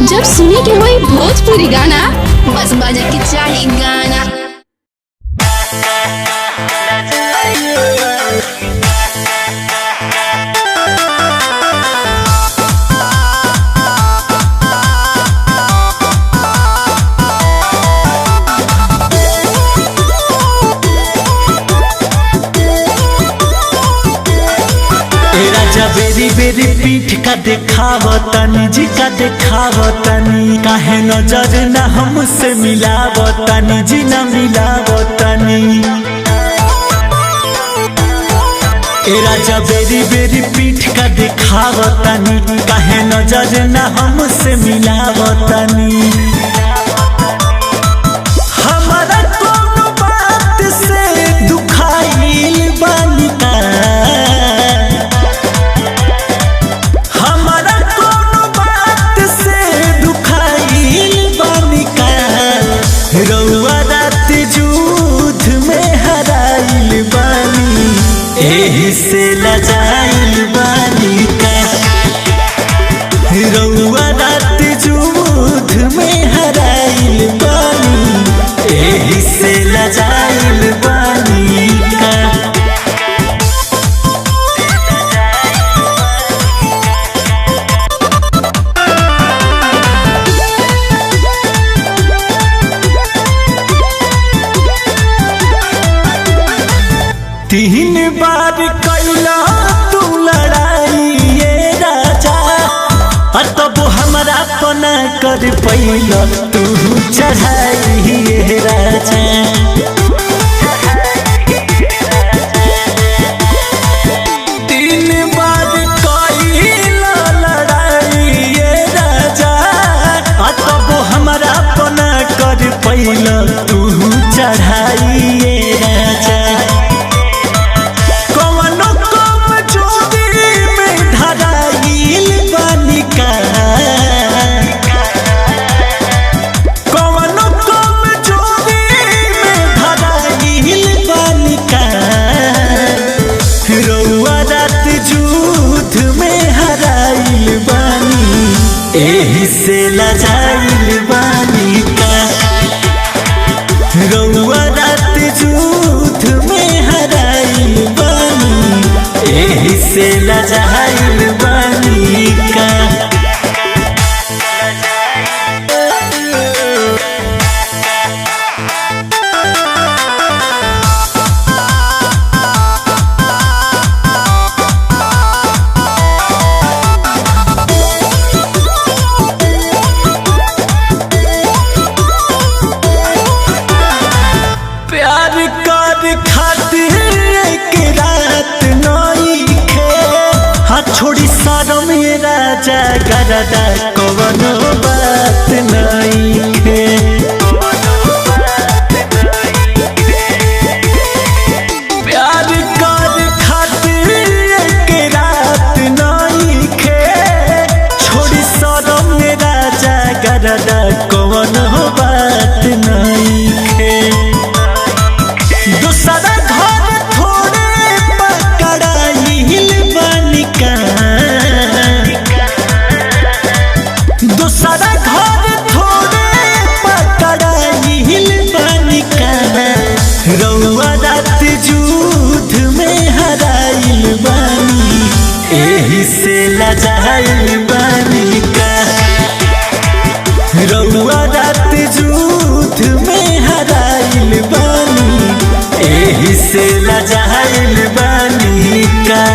जब सुने के होई भोजपुरी गाना बस बजे के चाही गाना। बेरी बेरी पीठ का देखावतनी जी का देखावतनी काहे नजर न हमसे मिलावतनी जी न मिलावतनी। ए राजा बेरी बेरी पीठ का देखावतनी काहे नजर न हमसे मिलावतनी। हमारा कोनो बात से दुखाइल बानी का रउआ रात जूझ में हराइल बानी एही से लजाइल बानी का। रउआ रात जूझ में हराइल बानी एही से लजाइल बानी का। तीन बार कैला तू लड़ाई ये राजा तब हमारा पना कर पैला तू चढ़ाई ये राजा। तीन बार कैला लड़ाई ये राजा तब हमारा पना कर पैला तू चढ़ाई ये राजा। एही से लजाइल बानी का। रउआ रात जूझ में हराइल बानी एही से लजाइल बानी का। खातिर एक रात नइखे छोड़ी सारो में राजा गरदा कवनो बात नइखे। प्यार कर खातिर एक रात नइखे छोड़ी सारो में राजा गरदा कवनो बात नइखे। दूसरा घर थोड़े पकड़ाइल बानी का। दूसरा घर थोड़े पकड़ाइल बानी का। रउआ रात जूझ में हराइल बानी एही से लजाइल बानी का। रउआ रात जूझ में हराइल बानी एही से लजाइल बानी का।